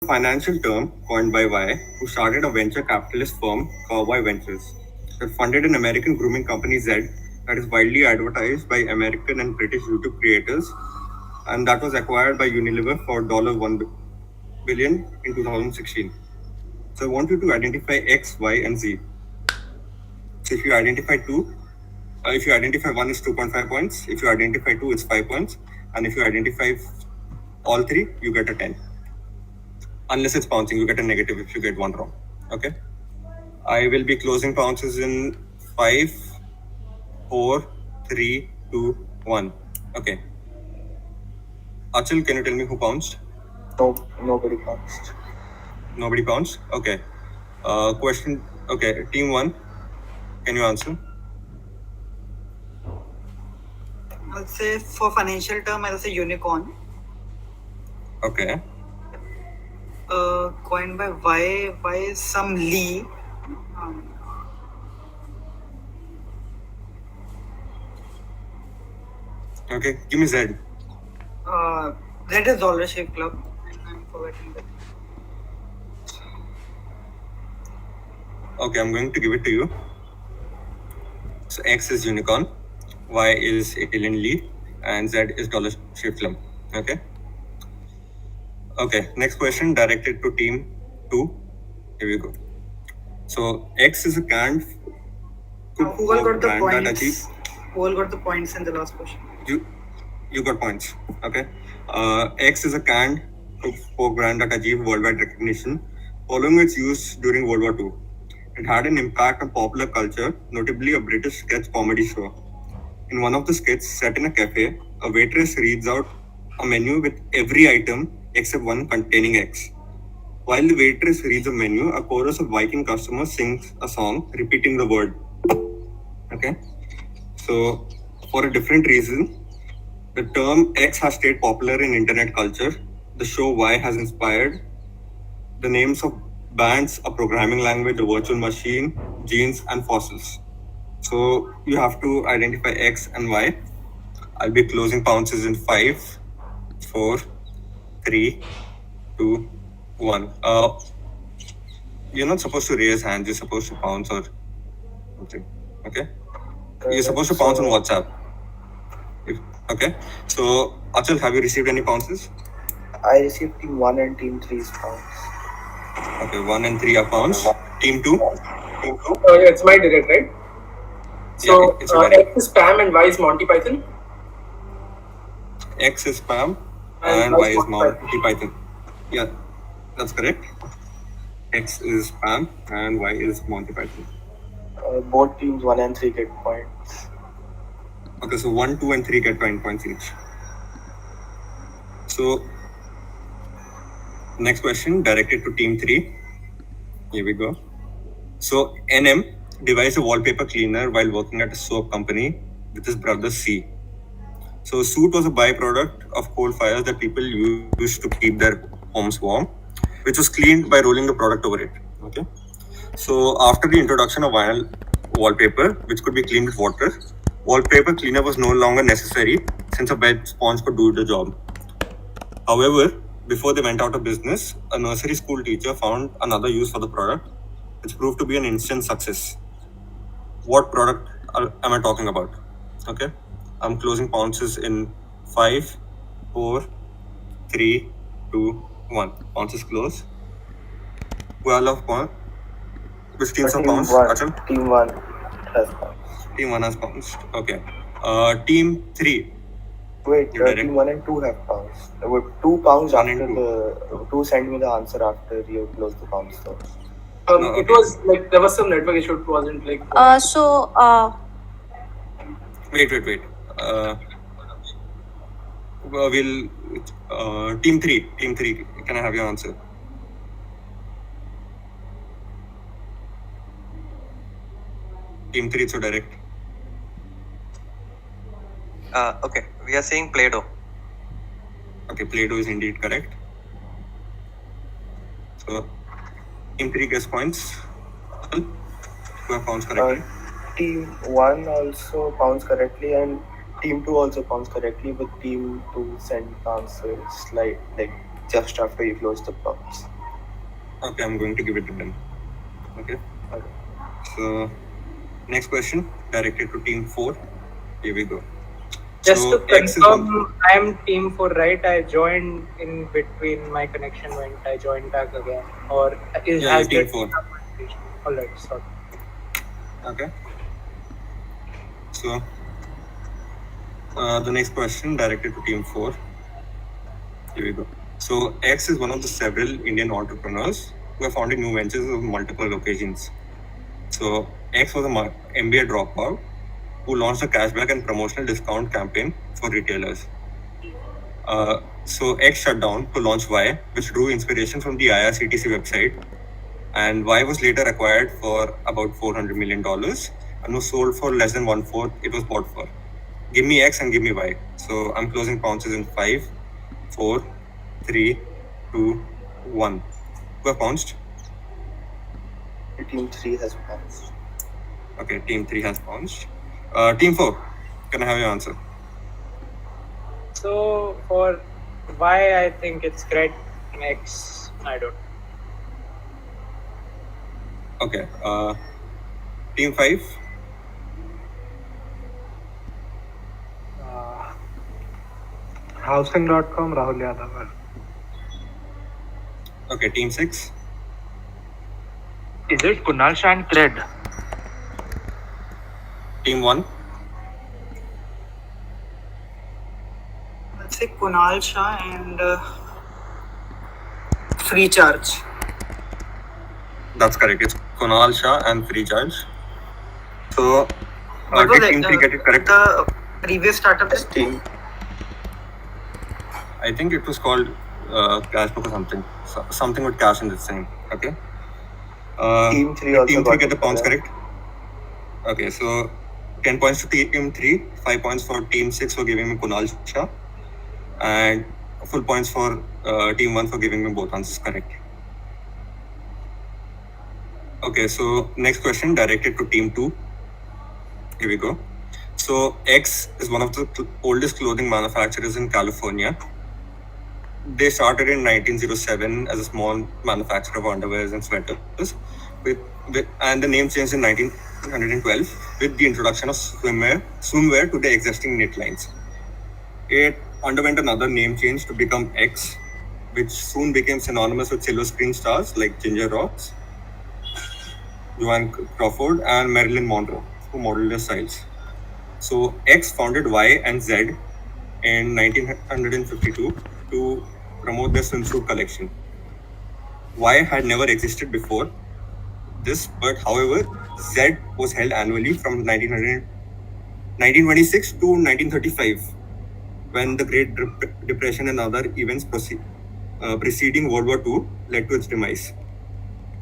financial term coined by Y, who started a venture capitalist firm called Y Ventures that funded an American grooming company Z that is widely advertised by American and British YouTube creators, and that was acquired by Unilever for $1 billion in 2016. So I want you to identify X, Y, and Z. So if you identify if you identify one, it's 2.5 points. If you identify two, it's 5 points. And if you identify all three, you get a 10. Unless it's bouncing, you get a negative if you get one wrong. Okay. I will be closing bounces in 5, 4, 3, 2, 1. Okay. Achal, can you tell me who bounced? No, nobody bounced. Nobody bounced? Okay. Question. Okay. Team 1, can you answer? I'll say for financial term, I'll say unicorn. Okay. Coined by Y is some Lee. Okay. Give me Z. That is Dollar Shave Club. I'm forgetting that. Okay, I'm going to give it to you. So X is unicorn, Y is alien Lee, and Z is Dollar Shave Club. Okay. Okay. Next question directed to team 2. Here we go. So X is a canned Who all got the brand that points? achieved. Who all got the points in the last question? You got points. Okay. X is a canned Coke brand that achieved worldwide recognition following its use during World War II. It had an impact on popular culture, notably a British sketch comedy show. In one of the skits set in a cafe, a waitress reads out a menu with every item except one containing X. While the waitress reads the menu, a chorus of Viking customers sings a song repeating the word. Okay. So, for a different reason, the term X has stayed popular in internet culture. The show Y has inspired the names of bands, a programming language, a virtual machine, genes, and fossils. So you have to identify X and Y. I'll be closing pounces in 5, 4, 3, 2, 1. You're not supposed to raise hands, you're supposed to pounce or something. Okay? You're supposed to pounce on WhatsApp. Okay. So, Achal, have you received any pounces? I received team 1 and team 3's pounds. Okay, 1 and 3 are pounds. Team 2? Yeah, it's my direct, right? So, it's very. X is Pam and Y is Monty Python. X is Pam and Y is Monty Python. Yeah, that's correct. X is Pam and Y is Monty Python. Both teams 1 and 3 get points. Okay, so 1, 2, and 3 get 9 points each. So, next question directed to team 3. Here we go. So, NM devised a wallpaper cleaner while working at a soap company with his brother C. So, soot was a byproduct of coal fires that people used to keep their homes warm, which was cleaned by rolling the product over it. Okay. So, after the introduction of vinyl wallpaper, which could be cleaned with water, wallpaper cleaner was no longer necessary since a wet sponge could do the job. However, before they went out of business, a nursery school teacher found another use for the product, which proved to be an instant success. What product am I talking about? Okay, I'm closing pounces in 5, 4, 3, 2, 1. Pounces close. Who all have pounds? Which teams have pounced? Achal? Team 1 has pounced. Team 1 has pounced. Okay. Team 3. Wait, team 1 and 2 have pounced. 2 pounced after the 2 sent me the answer after you closed the pounce. So. Okay. It was like there was some network issue. It wasn't like. Wait. We'll team 3. Team 3. Can I have your answer? Team 3, so direct. Okay, we are saying Play-Doh. Okay, Play-Doh is indeed correct. So, team 3 gets points. Who have pounced correctly? Team 1 also pounced correctly and team 2 also pounced correctly, but team 2 sent answers like just after you closed the pounce. Okay, I'm going to give it to them. Okay. Okay. So, next question directed to team 4. Here we go. Just So, to X is one. confirm, I am team 4, right? I joined in between, my connection went, I joined back again. Or is Yeah, has you're team that 4. Alright, sorry. Okay. So, the next question directed to team 4. Here we go. So, X is one of the several Indian entrepreneurs who have founded new ventures on multiple occasions. So, X was a MBA dropout who launched a cashback and promotional discount campaign for retailers. So, X shut down to launch Y, which drew inspiration from the IRCTC website. And Y was later acquired for about $400 million and was sold for less than 1/4 it was bought for. Give me X and give me Y. So I'm closing pounces in 5, 4, 3, 2, 1. Who have pounced? Team 3 has pounced. Okay, team 3 has pounced. Team 4, can I have your answer? So for Y, I think it's great. X, I don't. Okay, team 5. Housing.com, Rahul Yadav. Okay, team 6. Is it Kunal Shah and Cred? Team 1. Let's say Kunal Shah and Free Charge. That's correct. It's Kunal Shah and Free Charge. So, What was did it? team 3 get it correct? The previous startup is Team. I think it was called Cashbook or something. Something with cash in its name. Okay. Team 3 did also team 3 got get the it pounds correct. correct? Okay, so 10 points to team 3, 5 points for team 6 for giving me Kunal Shah, and full points for team 1 for giving me both answers correct. Okay, so next question directed to team 2. Here we go. So X is one of the oldest clothing manufacturers in California. They started in 1907 as a small manufacturer of underwears and sweaters, and the name changed in 1912 with the introduction of swimwear to the existing knit lines. It underwent another name change to become X, which soon became synonymous with silver screen stars like Ginger Rocks, Joan Crawford, and Marilyn Monroe, who modeled their styles. So X founded Y and Z in 1952 to promote their swimsuit collection. Y had never existed before this, but however, Z was held annually from 1926 to 1935, when the Great Depression and other events preceding World War II led to its demise.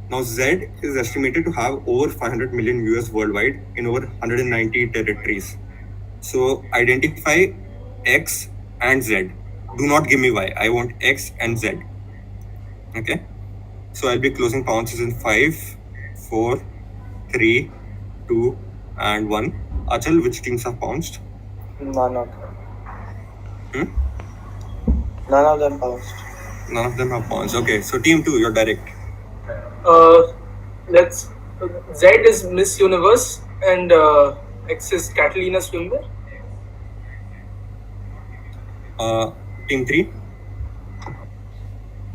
Now, Z is estimated to have over 500 million viewers worldwide in over 190 territories. So, identify X and Z. Do not give me Y. I want X and Z. Okay. So, I'll be closing pounces in 5, 4, 3, 2, and 1. Achal, which teams have pounced? None of them. None of them pounced. None of them have pounced. Okay, so team 2, you're direct. Let's. Z is Miss Universe and X is Catalina Swimwear. Team 3.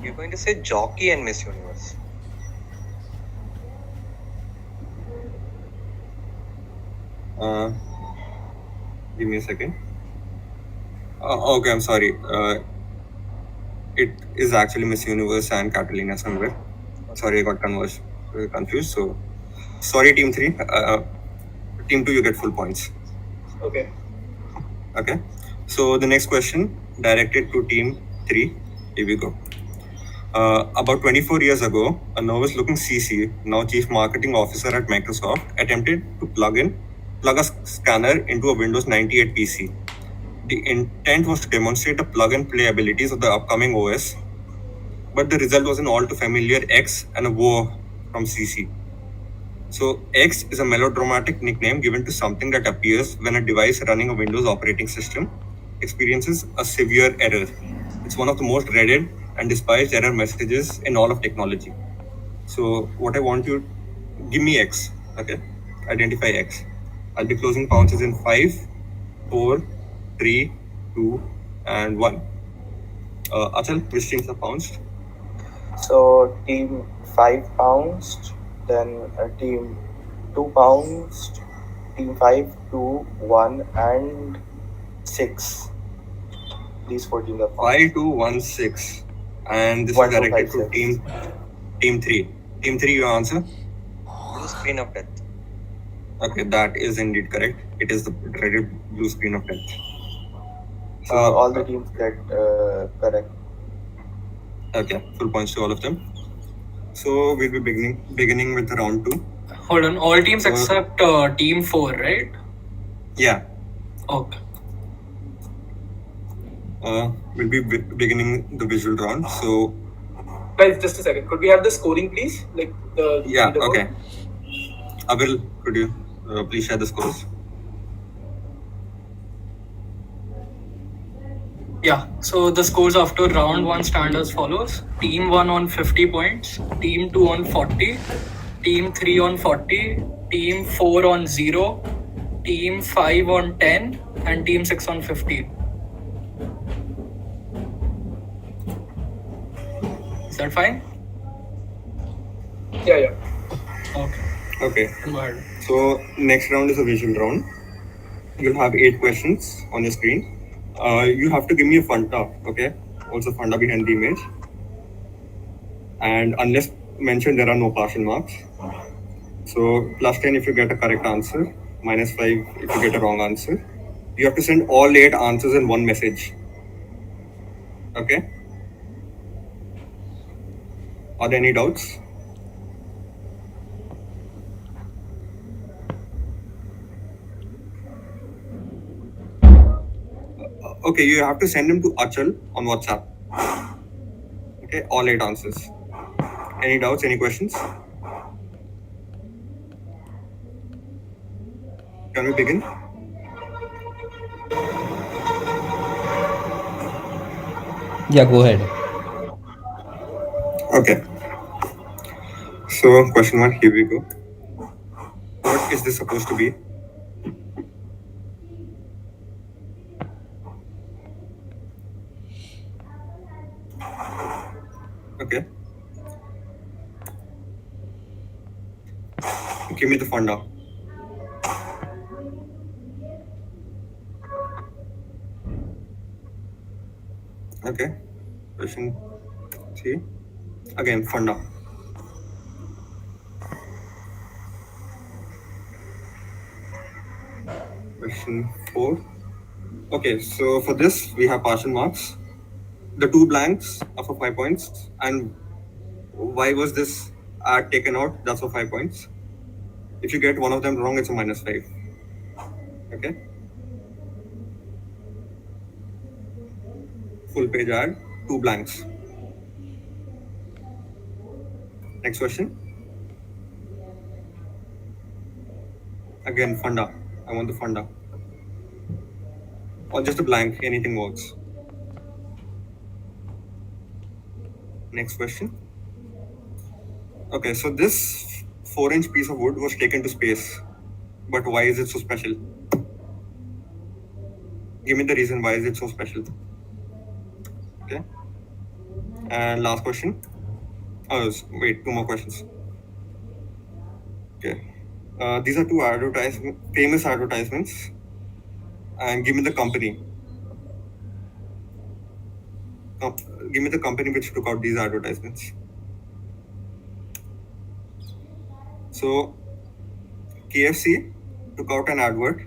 You're going to say Jockey and Miss Universe. Give me a second. Okay, I'm sorry. It is actually Miss Universe and Catalina somewhere. Sorry, I got confused. So, sorry, team 3. Team 2, you get full points. Okay. Okay. So, the next question directed to team 3. Here we go. About 24 years ago, a nervous-looking CC, now Chief Marketing Officer at Microsoft, attempted to plug a scanner into a Windows 98 PC. The intent was to demonstrate the plug-and-play abilities of the upcoming OS, but the result was an all-too-familiar X and a woe from CC. So, X is a melodramatic nickname given to something that appears when a device running a Windows operating system experiences a severe error. It's one of the most dreaded and despised error messages in all of technology. So what I want you, give me X, okay? Identify X. I'll be closing pounces in 5, 4, 3, 2, and 1. Achal, which teams are pounced? So team 5 pounced, then team 2 pounced, team 5, 2, 1, and 6. These 4 teams are pounced. 5, 2, 1, 6. And this 1, is 2, directed 5, to 6. team 3. Team 3, your answer? Blue screen of death. Okay, that is indeed correct. It is the dreaded blue screen of death. So, All the teams get correct. Okay, full points to all of them. So we'll be beginning with round 2. Hold on, all teams except team 4, right? Yeah. Okay. We'll be beginning the visual round. So Guys, just a second. Could we have the scoring, please? Like the yeah, leaderboard? okay. Abil, could you please share the scores? Yeah, so the scores after round 1 stand as follows. Team 1 on 50 points, team 2 on 40, team 3 on 40, team 4 on 0, team 5 on 10, and team 6 on 15. Is that fine? Yeah. Okay. Okay. Go ahead. So next round is a visual round. You'll have 8 questions on your screen. You have to give me a funda, okay? Also funda behind the image. And unless mentioned, there are no partial marks. So +10 if you get a correct answer, -5 if you get a wrong answer. You have to send all 8 answers in one message. Okay? Are there any doubts? Okay, you have to send them to Achal on WhatsApp. Okay, all 8 answers. Any doubts, any questions? Can we begin? Yeah, go ahead. Okay. So, question 1, here we go. What is this supposed to be? Okay. Give me the funda. Okay. Question 3. Again, funda. Question 4. Okay, so for this, we have partial marks. The 2 blanks are for 5 points. And why was this ad taken out? That's for 5 points. If you get one of them wrong, it's a -5. Okay. Full page ad, 2 blanks. Next question. Again, funda. I want the funda. Or just a blank, anything works. Next question. Okay, so this 4-inch piece of wood was taken to space. But why is it so special? Give me the reason why is it so special. Okay. And last question. Oh, wait, 2 more questions. Okay. These are 2 famous advertisements. And give me the company. Give me the company which took out these advertisements. So, KFC took out an advert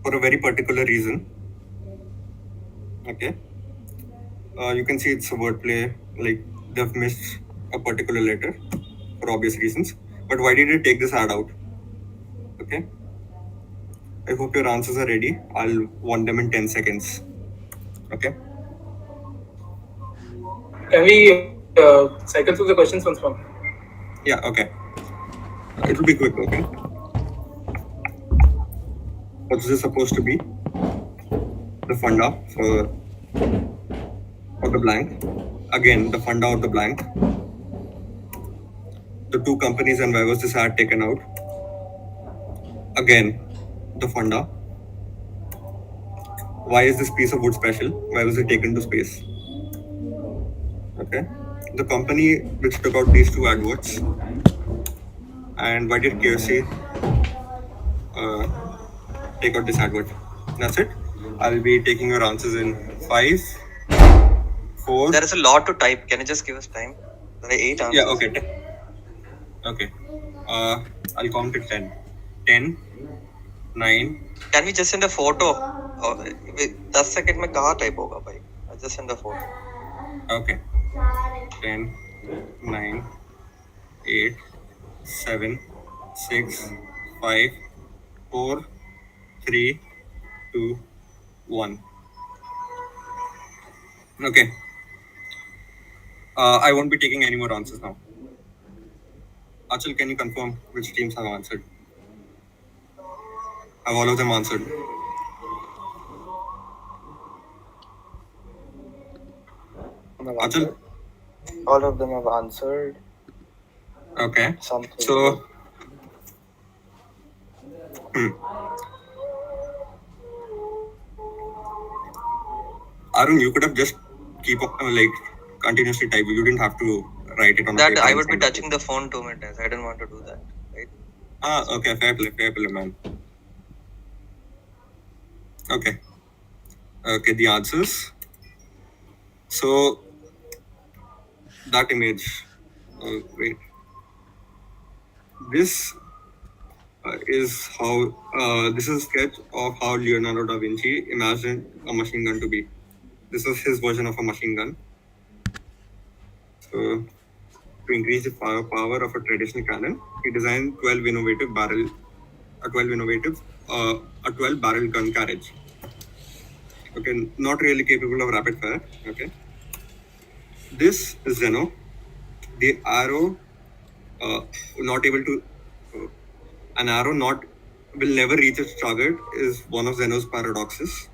for a very particular reason. Okay. You can see it's a wordplay, like they've missed a particular letter for obvious reasons. But why did they take this ad out? Okay. I hope your answers are ready. I'll want them in 10 seconds. Okay. Can we cycle through the questions once more? Yeah, okay. It will be quick, okay? What's this supposed to be? The funda for the blank. Again, the funda or the blank. the two companies and why was this ad taken out? Again, the funda. Why is this piece of wood special? Why was it taken to space? Okay. The company which took out these two adverts. And why did KFC take out this advert? That's it. I'll be taking your answers in 5, 4. There is a lot to type. Can you just give us time? There are 8 answers. Yeah, okay. Okay. I'll count to 10. 10, 9. Can we just send a photo? 10 second में कहाँ type होगा भाई? I'll just send a photo. Okay. 10, 9, 8, 7, 6, 5, 4, 3, 2, 1. Okay. I won't be taking any more answers now. Achal, can you confirm which teams have answered? Have all of them answered? Achal? All of them have answered Okay. something. So, Arun, you could have just keep up, continuously type. You didn't have to write it on a That paper I and would be send it. touching the phone too many times. I didn't want to do that. Right? Okay, fair play, man. Okay. Okay, the answers. So, that image. Wait. This is how. This is a sketch of how Leonardo da Vinci imagined a machine gun to be. This was his version of a machine gun. So, to increase the power of a traditional cannon, he designed a 12 barrel gun carriage. Okay, not really capable of rapid fire. Okay, this is Zeno. The arrow, not able to, an arrow not will never reach its target is one of Zeno's paradoxes.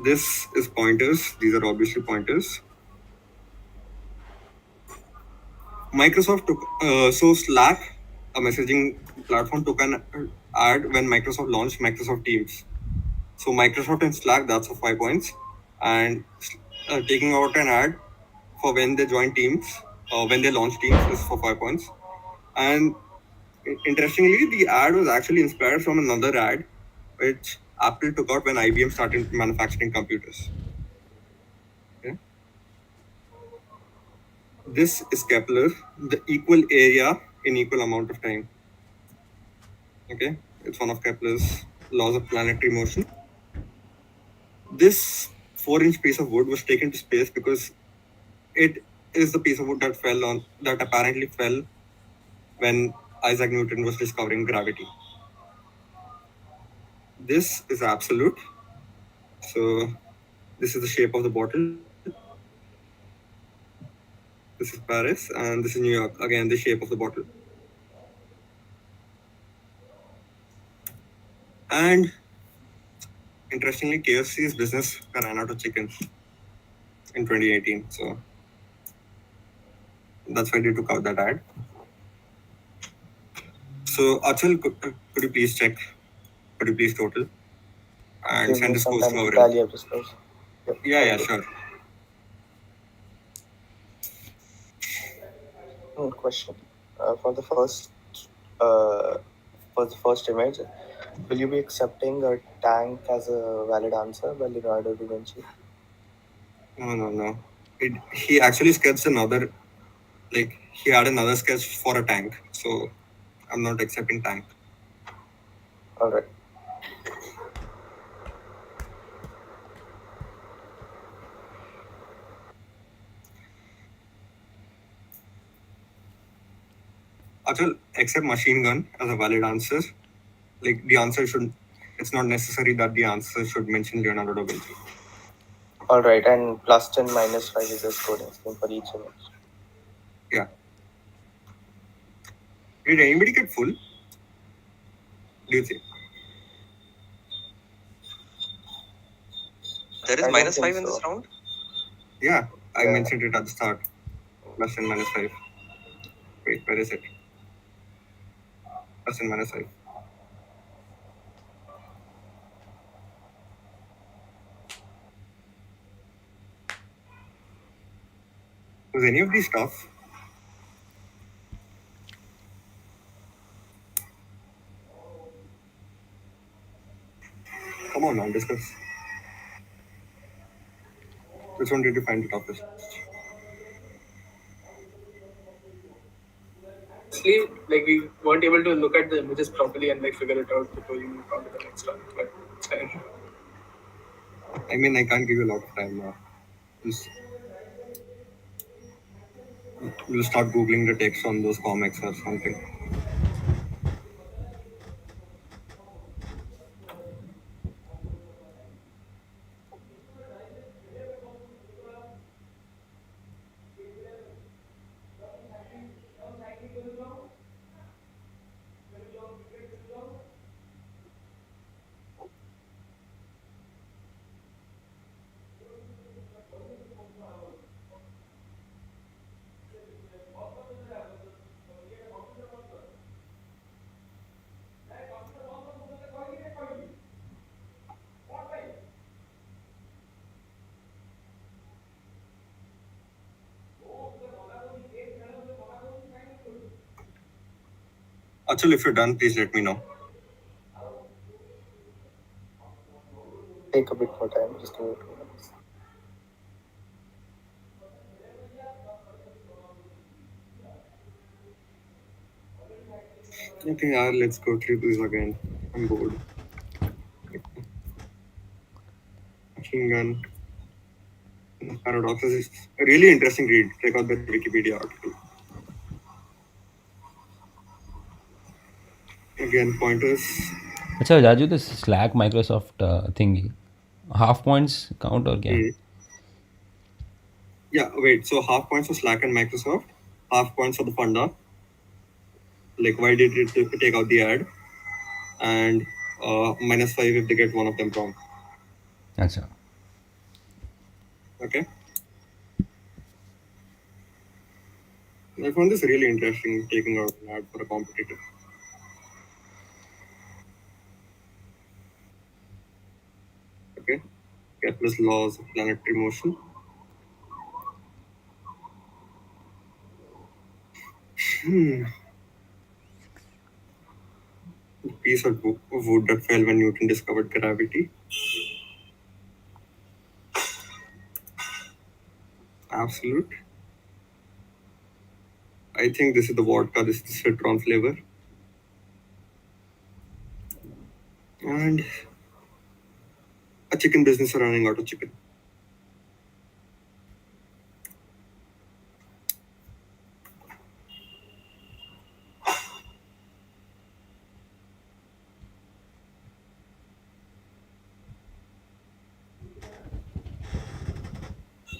This is pointers. These are obviously pointers. Microsoft took so Slack, a messaging platform, took an ad when Microsoft launched Microsoft Teams. So Microsoft and Slack, that's for 5 points, and taking out an ad for when they join Teams, when they launch Teams, is for 5 points. And interestingly, the ad was actually inspired from another ad which Apple took out when IBM started manufacturing computers. Okay. This is Kepler, the equal area in equal amount of time. Okay, it's one of Kepler's laws of planetary motion. This 4-inch piece of wood was taken to space because it is the piece of wood that apparently fell when Isaac Newton was discovering gravity. This is absolute. So this is the shape of the bottle. This is Paris, and this is New York. Again, the shape of the bottle. And interestingly, KFC's business ran out of chicken in 2018. So that's why they took out that ad. So Achal, could you please check? Could you please total? And Give send me the some scores time to to our tally up the scores. Yep. Yeah, sure. Question. For the first image, will you be accepting a tank as a valid answer by Leonardo da Vinci? No. He actually sketched another, he had another sketch for a tank. So I'm not accepting tank. All right. Achal, accept machine gun as a valid answer. The answer should, it's not necessary that the answer should mention Leonardo da Vinci. All right, and plus 10 minus 5 is the scoring scheme for each image. Yeah. Did anybody get full? Do you think? There is I don't minus think 5 in this so. round? Yeah, I Yeah. mentioned it at the start. Plus 10 minus 5. Wait, where is it? Plus and minus 5. Was any of these tough? Come on, man, discuss. Which one did you find the toughest? Honestly, like we weren't able to look at the images properly and like figure it out before you moved on to the next one. But it's fine. I mean, I can't give you a lot of time now. Just, you'll start googling the text on those comics or something. Achal, if you're done, please let me know. Take a bit more time. Just give it 2 minutes. Okay, let's go through this again. I'm bored. Machine gun. Paradoxes is a really interesting read. Check out the Wikipedia article. Again, pointers. अच्छा Raju this Slack Microsoft thingy half points count or क्या? Yeah, wait. So half points for Slack and Microsoft, half points for the funda. Like, why did it take out the ad? And -5 if they get one of them wrong. अच्छा. Okay. I found this really interesting, taking out an ad for a competitor. Okay. Kepler's laws of planetary motion. The piece of wood that fell when Newton discovered gravity. Absolute. I think this is the vodka, this is the citron flavor. And a chicken business running out of chicken.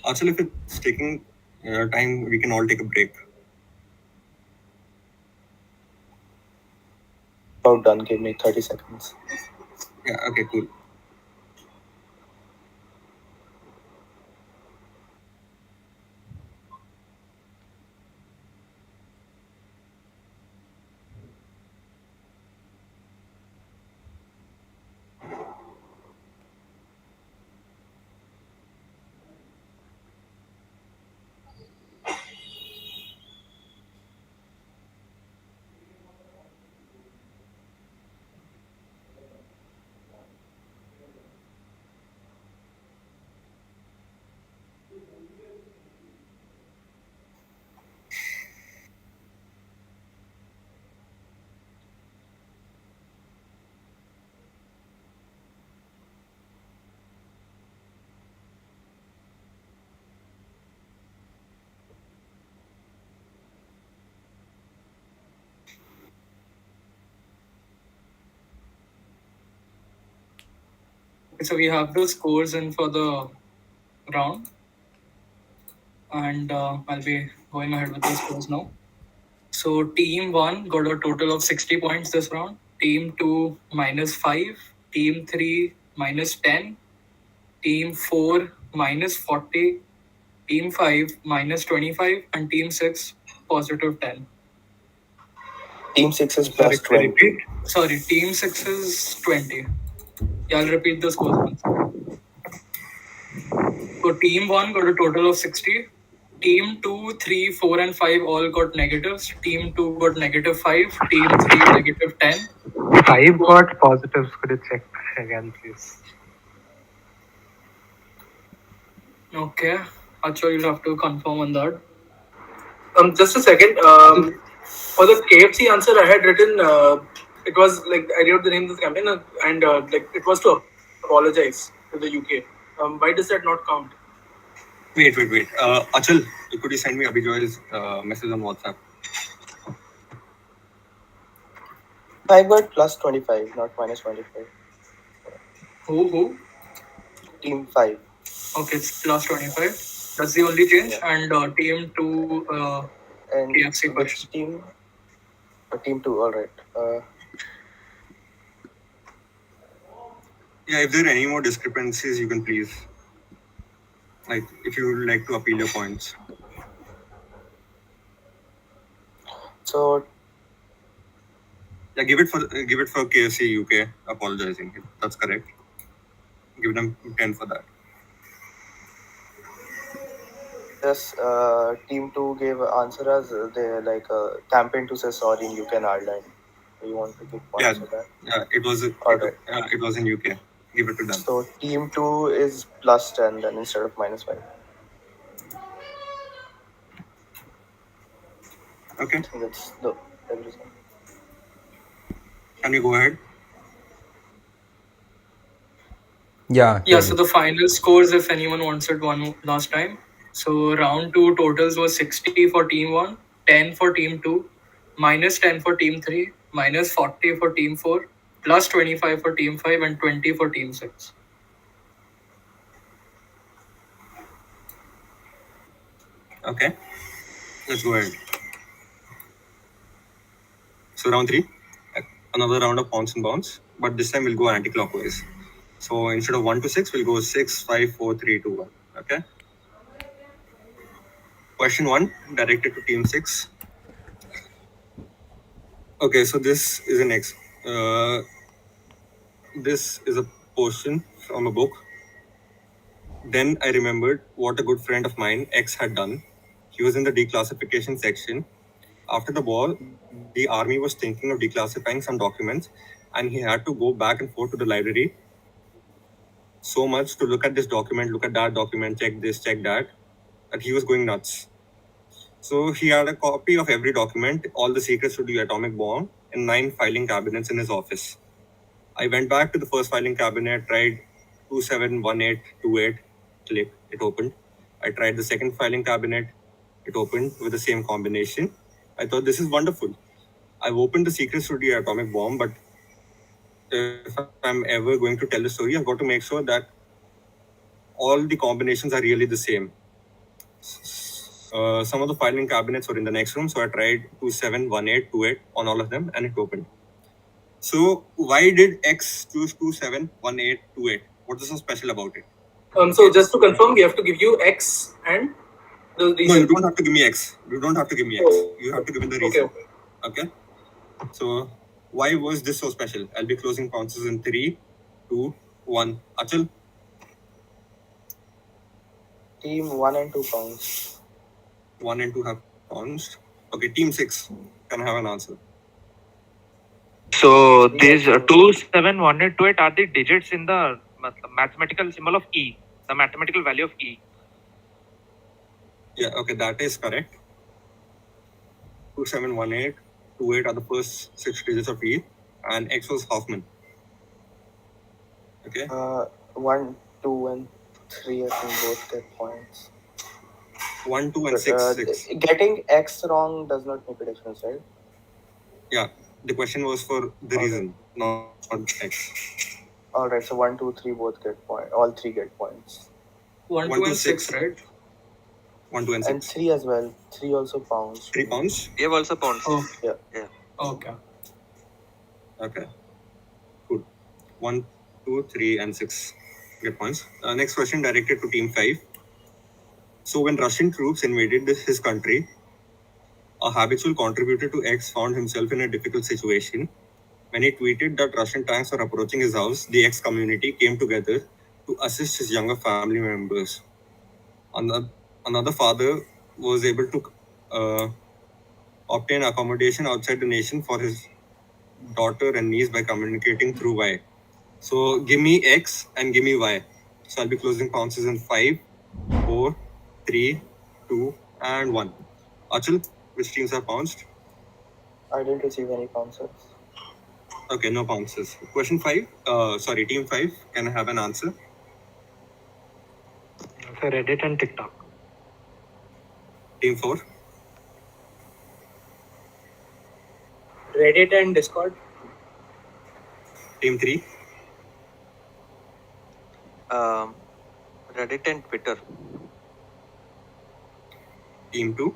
Actually, if it's taking time, we can all take a break. About done. Give me 30 seconds. Yeah, okay, cool. So we have the scores in for the round, and I'll be going ahead with the scores now. So team 1 got a total of 60 points this round. Team 2 -5. Team 3 -10. Team 4 -40. Team 5 -25. And Team 6 +10. Team 6 is plus 20. Repeat. Sorry, team 6 is 20. Yeah, I'll repeat the scores once. So team 1 got a total of 60. Team 2, 3, 4 and 5 all got negatives. Team 2 got -5. Team 3 -10. 5 got positives. Could you check again, please? Okay. Achal, you'll have to confirm on that. Just a second. For the KFC answer, I had written. It was like I wrote the name of the campaign, and like it was to apologize to the UK. Why does that not count? Wait. Achal, could you send me Abhijoy's message on WhatsApp? I got plus 25, not minus 25. Who? Team 5. Okay, it's plus 25. That's the only change. Yeah. And team 2, And KFC which question. team? Team 2, alright. Yeah, if there are any more discrepancies, you can please, like, if you would like to appeal your points. So, Yeah, give it for KFC UK apologizing. That's correct. Give them 10 for that. yes, Team 2 gave answer as they like campaign to say sorry in UK and Ireland. You want to give points for that? Yeah, it was Alright. it was in UK. Give it to them. So, Team 2 is plus 10 then instead of minus 5. Okay. I think that's the everything. Can you go ahead? Yeah. Yeah, so the final scores, if anyone wants it one last time. So round 2 totals was 60 for team 1, 10 for team 2, -10 for team 3, -40 for team 4, plus 25 for team 5, and 20 for team 6. Okay. Let's go ahead. So round 3, another round of pounds and bounds, but this time we'll go anti-clockwise. So instead of 1 to 6, we'll go 6, 5, 4, 3, 2, 1. Okay. Question 1 directed to team 6. Okay, so this is this is a portion from a book. Then I remembered what a good friend of mine, X, had done. He was in the declassification section. After the war, the army was thinking of declassifying some documents, and he had to go back and forth to the library so much to look at this document, look at that document, check this, check that he was going nuts. So he had a copy of every document, all the secrets to the atomic bomb, and 9 filing cabinets in his office. I went back to the first filing cabinet, tried 271828, click, it opened. I tried the second filing cabinet, it opened with the same combination. I thought this is wonderful. I've opened the secrets to the atomic bomb, but if I'm ever going to tell the story, I've got to make sure that all the combinations are really the same. Some of the filing cabinets were in the next room, so I tried 271828 on all of them, and it opened. So why did X choose 271828? What is so special about it? So just to confirm, we have to give you X and the reason. No, you don't have to give me X. You don't have to give me X. You have to give me the reason. Okay. So why was this so special? I'll be closing pounces in 3, 2, 1. Achal? Team 1 and 2 pounds. 1 and 2 have pounds. Okay, team 6 can have an answer. So these 271828 are the digits in the mathematical symbol of E, the mathematical value of E. Yeah, okay, that is correct. 271828 are the first 6 digits of E, and X was Hoffman. Okay. 1, 2, and 3, I think both get points. 1, 2, and But, 6. getting X wrong does not make a difference, right? Yeah, the question was for the reason, not X. Alright, so 1, 2, 3 both get points. All 3 get points. 1, 2, and 6, right? 1, 2, and 6. And 3 as well. 3 also pounds. 3 pounds? We have also pounds. Oh, Yeah. okay. Okay. Good. 1, 2, 3, and 6 get points. Next question directed to team 5. So when Russian troops invaded his country, a habitual contributor to X, found himself in a difficult situation. When he tweeted that Russian tanks were approaching his house, the X community came together to assist his younger family members. Another father was able to obtain accommodation outside the nation for his daughter and niece by communicating through Y. So give me X and give me Y. So I'll be closing bounces in 5, 4, 3, 2, and 1. Achal, which teams have bounced? I didn't receive any answers. Okay, no bounces. Question 5. Team 5. Can I have an answer? For Reddit and TikTok. Team 4. Reddit and Discord. Team 3. Reddit and Twitter. Team 2.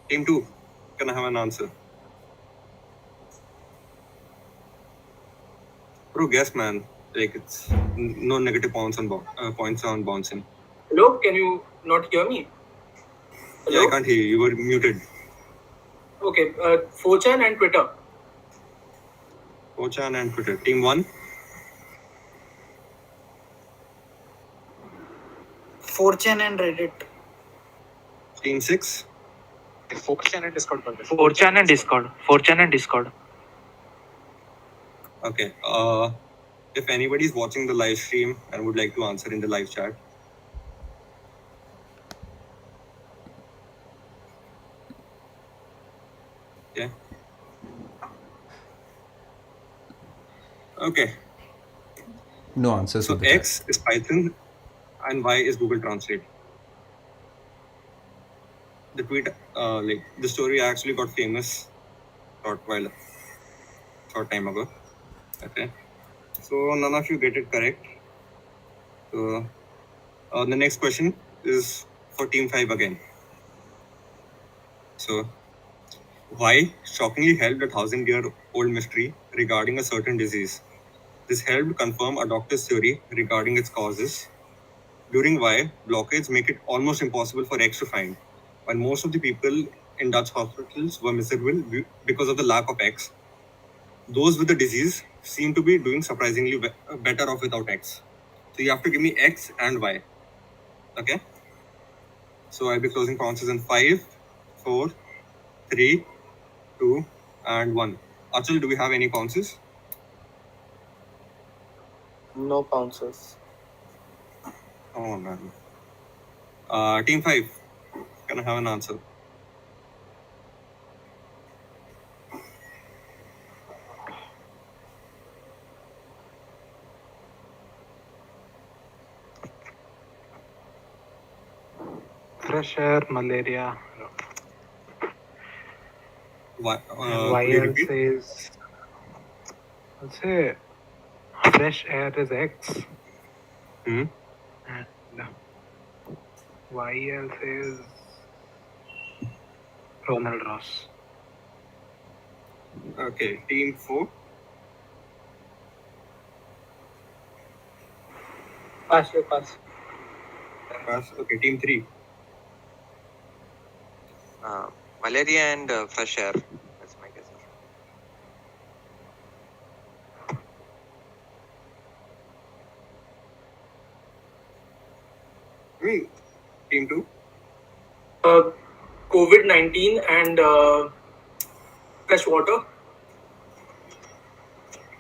Team 2. Can I have an answer? Bro, guess, man. Like, it's no negative points on bouncing. Hello, can you not hear me? Yeah, Hello? I can't hear you. You were muted. Okay, 4chan and Twitter. 4chan and Twitter. Team 1. 4chan and Reddit. Team 6. 4chan and Discord. 4chan and Discord. 4chan and Discord. Okay. If anybody is watching the live stream and would like to answer in the live chat. Yeah. Okay. No answers. So with the chat. X is Python and Y is Google Translate. The tweet, the story actually got famous short time ago. Okay. So none of you get it correct. So the next question is for Team 5 again. So Y shockingly helped a 1,000-year-old mystery regarding a certain disease. This helped confirm a doctor's theory regarding its causes. During Y, blockades make it almost impossible for X to find. While most of the people in Dutch hospitals were miserable because of the lack of X, those with the disease seem to be doing surprisingly better off without X. So you have to give me X and Y. Okay? So I'll be closing pounces in 5, 4, 3, 2, and 1. Achal, do we have any pounces? No bounces. Oh man. Team 5, can I have an answer? Fresh air, malaria. Why? Why Could you else repeat? is, I'll say fresh air is X. Hmm? And why else is Ronald Ross. Okay, Team 4. Pass. Pass. Okay, Team 3. Malaria and fresh air. That's my guess. Team 2. COVID-19 and fresh water.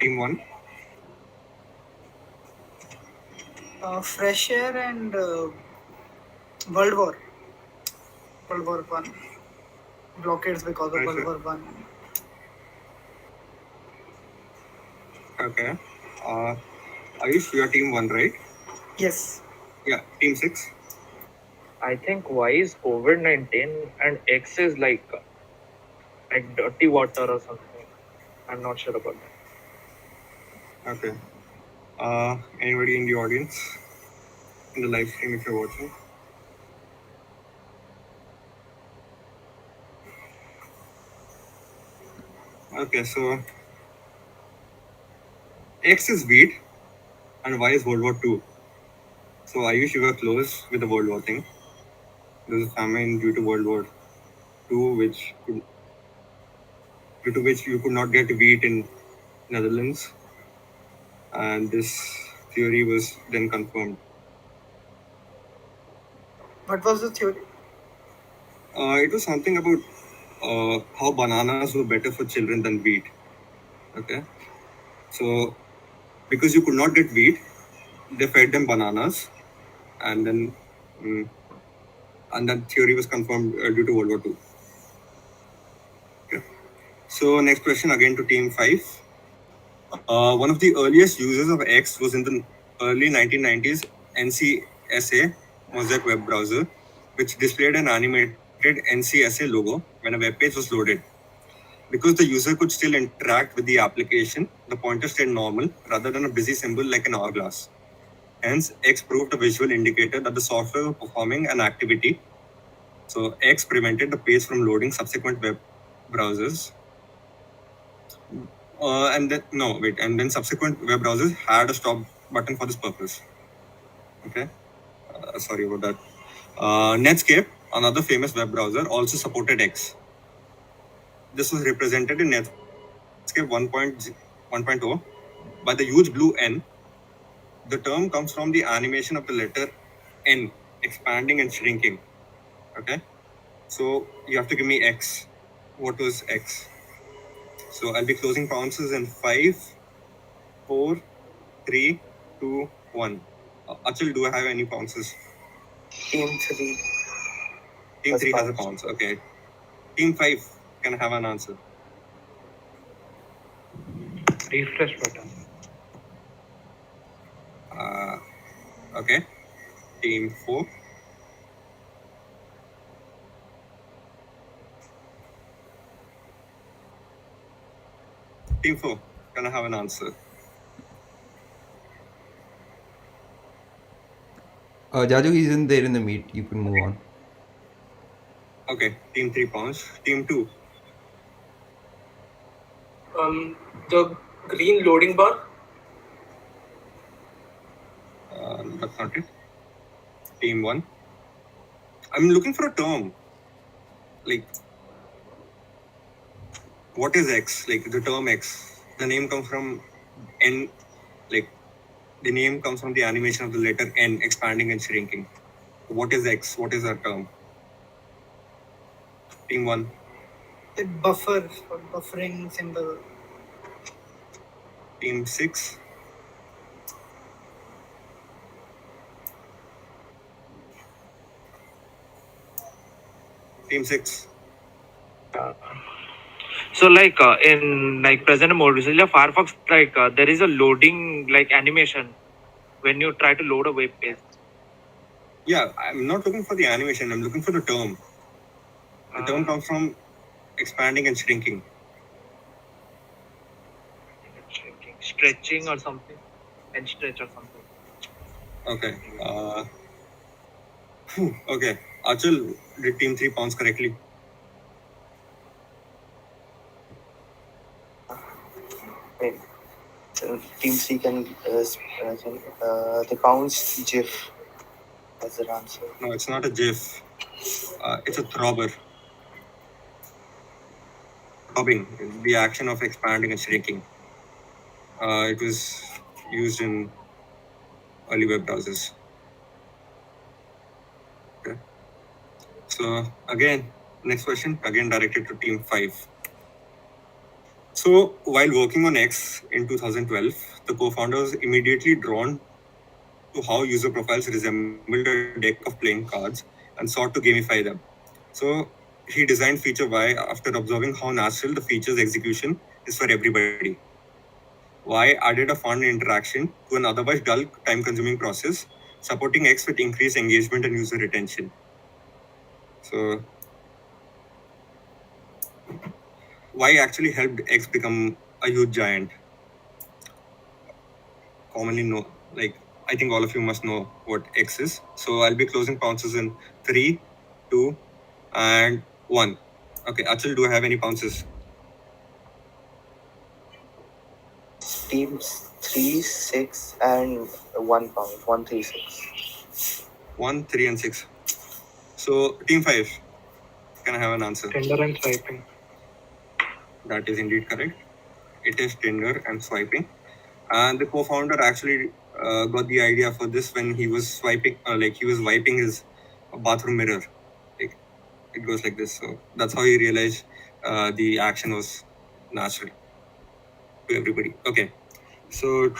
Team 1. Fresh air and World War. World War One. Blockades because of Fresh World air. War One. Okay. Ayush, you are Team 1, right? Yes. Yeah, Team 6. I think Y is COVID-19 and X is like dirty water or something. I'm not sure about that. Okay. Anybody in the audience? In the live stream if you're watching? Okay, so X is wheat and Y is World War II. So Ayush, you were close with the World War thing. There was a famine due to World War II, due to which you could not get wheat in Netherlands, and this theory was then confirmed. What was the theory? It was something about how bananas were better for children than wheat. Okay, so because you could not get wheat, they fed them bananas, and then and that theory was confirmed due to World War II. Okay. So next question again to Team 5. One of the earliest users of X was in the early 1990s NCSA Mosaic web browser, which displayed an animated NCSA logo when a web page was loaded. Because the user could still interact with the application, the pointer stayed normal rather than a busy symbol like an hourglass. Hence, X proved a visual indicator that the software was performing an activity. So X prevented the page from loading subsequent web browsers. And then subsequent web browsers had a stop button for this purpose. Okay, sorry about that. Netscape, another famous web browser, also supported X. This was represented in Netscape 1.0 by the huge blue N. The term comes from the animation of the letter N expanding and shrinking. Okay, so you have to give me X. What was X? So I'll be closing bounces in 5, 4, 3, 2, 1. Achal, do I have any bounces? Team 3. Team 3 has a bounce. Okay. Team 5 can have an answer. Refresh button. Okay. Team 4. Team 4, can I have an answer? Jaju isn't there in the meet. You can move on. Okay. Team 3 pounds. Team 2. The green loading bar. That's not it. Team 1. I'm looking for a term. Like, what is X? Like, the term X. The name comes from N. Like, the name comes from the animation of the letter N expanding and shrinking. What is X? What is that term? Team 1. The buffer or buffering symbol. Team 6. Team 6. So like in like present mode, usually Firefox like there is a loading like animation when you try to load a web page. Yeah, I'm not looking for the animation. I'm looking for the term. The term comes from expanding and shrinking. Stretching or something, and stretch or something. Okay. Okay. Achal, did Team 3 pounds correctly? Wait. Team 3 can the bounce GIF as their answer. No, it's not a GIF. It's a throbber. Throbbing, the action of expanding and shrinking. It was used in early web browsers. Okay. So again, next question, again directed to Team 5. So while working on X in 2012, the co-founders immediately drawn to how user profiles resembled a deck of playing cards and sought to gamify them. So he designed feature Y after observing how natural the feature's execution is for everybody. Y added a fun interaction to an otherwise dull, time-consuming process, supporting X with increased engagement and user retention. So Y actually helped X become a huge giant. Commonly know, like, I think all of you must know what X is. So I'll be closing pounces in 3, 2, and 1. Okay, Achal, do I have any pounces? Teams 3, 6, and 1 pound. 1, 3, 6. 1, 3, and 6. So team 5, can I have an answer? Tinder and swiping. That is indeed correct. It is Tinder and swiping. And the co-founder actually got the idea for this when he was swiping, he was wiping his bathroom mirror. Like, it goes like this. So that's how he realized the action was natural to everybody. Okay. So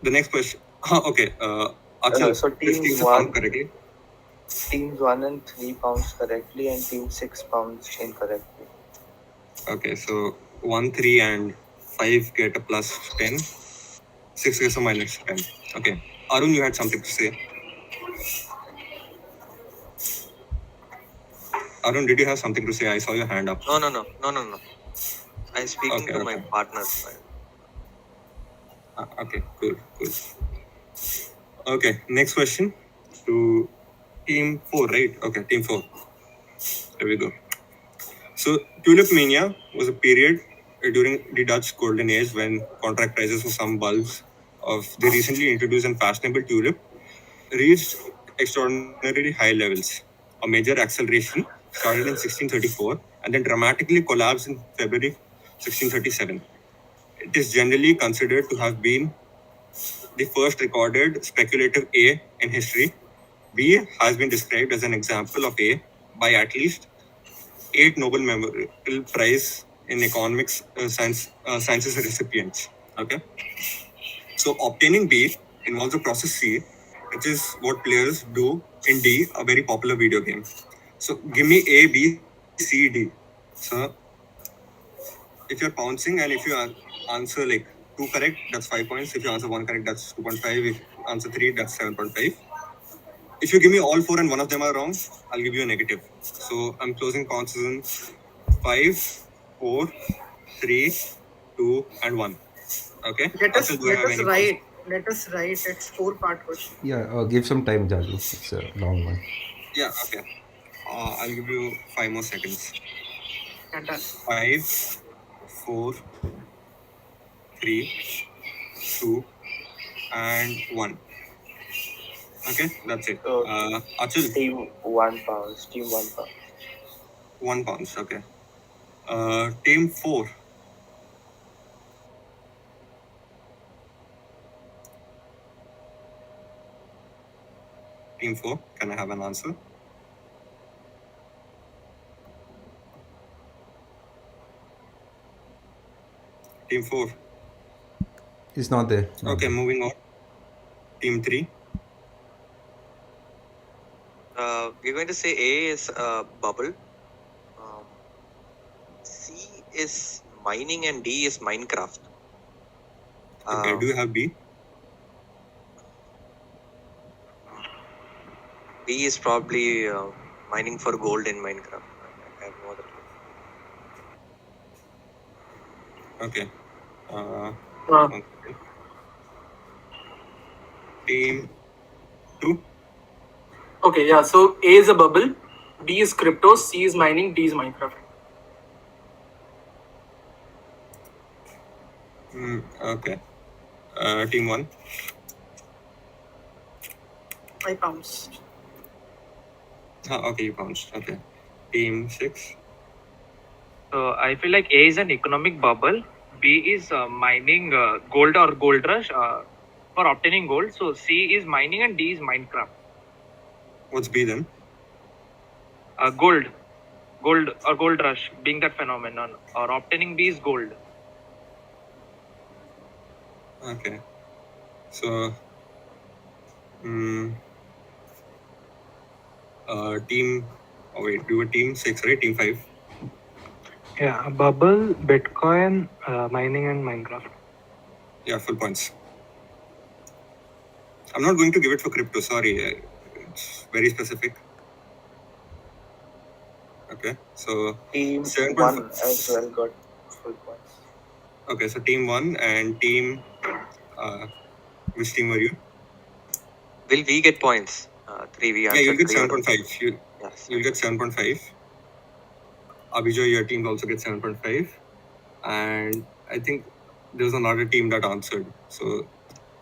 the next question. Okay. Achal, So this team team one- found correctly. Teams 1 and 3 pounds correctly, and team 6 pounds incorrectly. Okay. So 1, 3, and 5 get a plus 10. 6 gets a minus 10. Okay. Arun, you had something to say. Arun, did you have something to say? I saw your hand up. No. I'm speaking Okay, to my okay. partner. Okay, cool. Okay, next question to team 4, right? Okay, team 4. There we go. So, tulip mania was a period during the Dutch Golden Age when contract prices for some bulbs of the recently introduced and fashionable tulip reached extraordinarily high levels. A major acceleration started in 1634 and then dramatically collapsed in February 1637. It is generally considered to have been the first recorded speculative A in history. B has been described as an example of A by at least 8 Nobel Memorial Prize in Economics Sciences recipients. Okay. So obtaining B involves a process C, which is what players do in D, a very popular video game. So give me A, B, C, D. So if you're pouncing and if you answer like 2 correct, that's 5 points. If you answer 1 correct, that's 2.5. If you answer 3, that's 7.5. If you give me all 4 and one of them are wrong, I'll give you a negative. So I'm closing counts in 5, 4, 3, 2, and 1. Okay. Let us Achal, do I have any write. Let us write. It's 4-part question. Yeah, give some time, Jaju. It's a long one. Yeah, okay. I'll give you 5 more seconds. And done. 5, 4, 3, 2, and 1. Okay, that's it. So Achal, team 1 pounds. Team 1 pounds. 1 pounds. Okay. Team 4. Team 4, can I have an answer? Team 4. It's not there. Not Okay, there. moving on. Team 3. We're going to say A is bubble. C is mining and D is Minecraft. Okay, do you have B? B is probably mining for gold in Minecraft. I have no other clue. Okay. Uh, One second. Team 2. Okay, yeah. So A is a bubble, B is crypto, C is mining, D is Minecraft. Okay. Team 1. 5 pounds. Okay, you bounced. Okay. Team 6. So I feel like A is an economic bubble, B is mining gold or gold rush for obtaining gold. So C is mining and D is Minecraft. What's B then? Gold or gold rush being that phenomenon, or obtaining B is gold. Okay. So, team. Oh wait, we were team 6, right? Team 5. Yeah, bubble, Bitcoin, mining, and Minecraft. Yeah, full points. I'm not going to give it for crypto. Sorry, it's very specific. Okay, so Team 7.5. 1 as well got full points. Okay, so team 1 and team. Which team were you? Will we get points? 3 we Yeah, answered. you'll get 3 or- 7.5. Yes. You'll get 7.5. Abhijoy, your team also gets 7.5. And I think there was another team that answered. So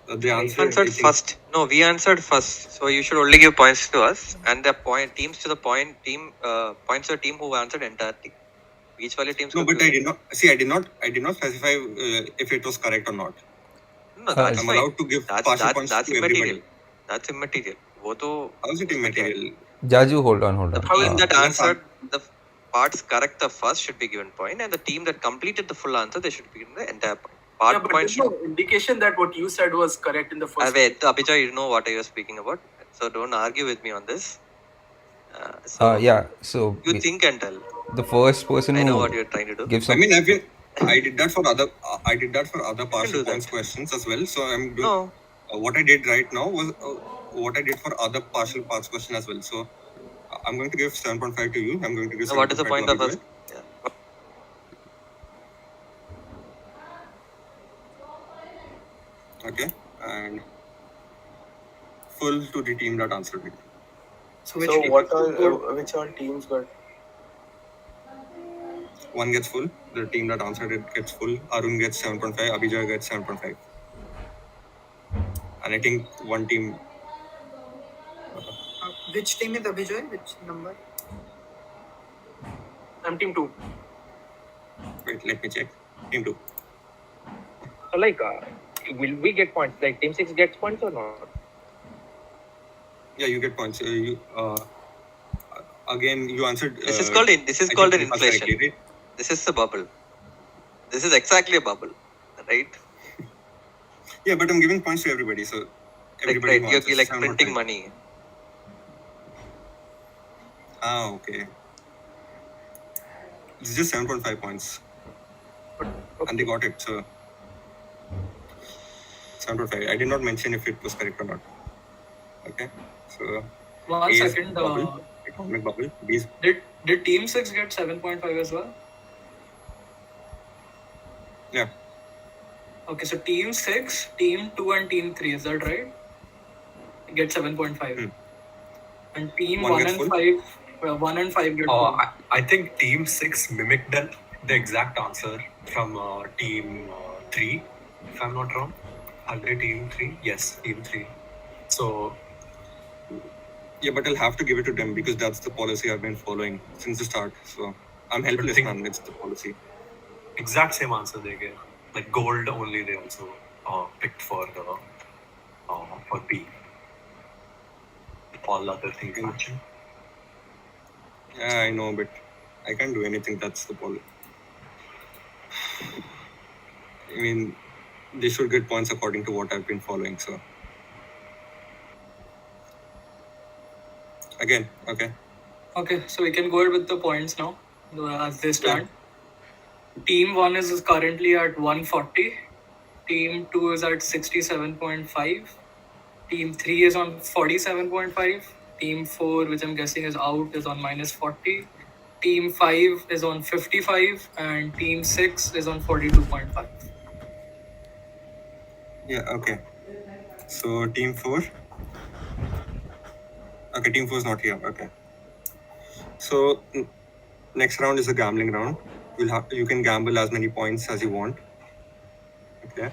They answered, Answered I think- first. No, we answered first. So you should only give points to us, and the points to the points to the team who answered entirely. Each value teams. No, but I did not see. I did not specify if it was correct or not. No, that's I'm fine. allowed to give partial points That's to immaterial. everybody. That's immaterial. वो तो How is it immaterial? Jaju, hold on. the team that Yes, answered the parts correct the first should be given point, and the team that completed the full answer they should be given the entire point. Part Yeah, but points. there's no indication that what you said was correct in the first. Wait, Abhijay, you know what I was speaking about, so don't argue with me on this. So Yeah, so you think and tell. the first person I know who what you're trying to do. gives I some. mean, I did that for other. I did that for other partial do points that. questions as well. So I'm doing. No, What I did right now was what I did for other partial parts question as well. So I'm going to give 7.5 to you. I'm going to give. what is the 7.5 point to of us? Abhijay. Yeah. Okay, and full to the team that answered it. So which So team what is all good? which all teams got? One gets full. The team that answered it gets full. Arun gets 7.5. Abhijay gets 7.5. And I think one team. Which team is Abhijay? Which number? I'm team 2. Wait, let me check. Team 2. So like, will we get points? Like team 6 gets points or not? Yeah, you get points. Again, you answered. This is called an inflation. Correctly, right? This is a bubble. This is exactly a bubble, right? Yeah, but I'm giving points to everybody. So everybody. Right, you're like printing money. Ah, okay. It's just 7.5 points. And they got it. So 7.5. I did not mention if it was correct or not. Okay. So One A is second. bubble, economic bubble. B is Did Team 6 get 7.5 as well? yeah. Okay, so Team 6, Team 2, and Team 3, is that right? Get 7.5. Hmm. And Team One 1 gets and full? 5, 1 and 5 get full. I think Team 6 mimicked the exact answer from Team 3, if I'm not wrong. Are they Team 3? Yes, Team 3. So, Yeah, but I'll have to give it to them because that's the policy I've been following since the start. So I'm helpless, think- man. It's the policy. exact same answer they gave. Like gold only they also picked for B. All other things matching. Yeah, I know, but I can't do anything. That's the policy. I mean, they should get points according to what I've been following. So again, okay. Okay, so we can go ahead with the points now as they stand. Team 1 is currently at 140. Team 2 is at 67.5. Team 3 is on 47.5. Team 4, which I'm guessing is out, is on minus 40. Team 5 is on 55. And Team 6 is on 42.5. Yeah, okay. So team 4. Okay, team 4 is not here. Okay. So next round is a gambling round. You can gamble as many points as you want. Okay.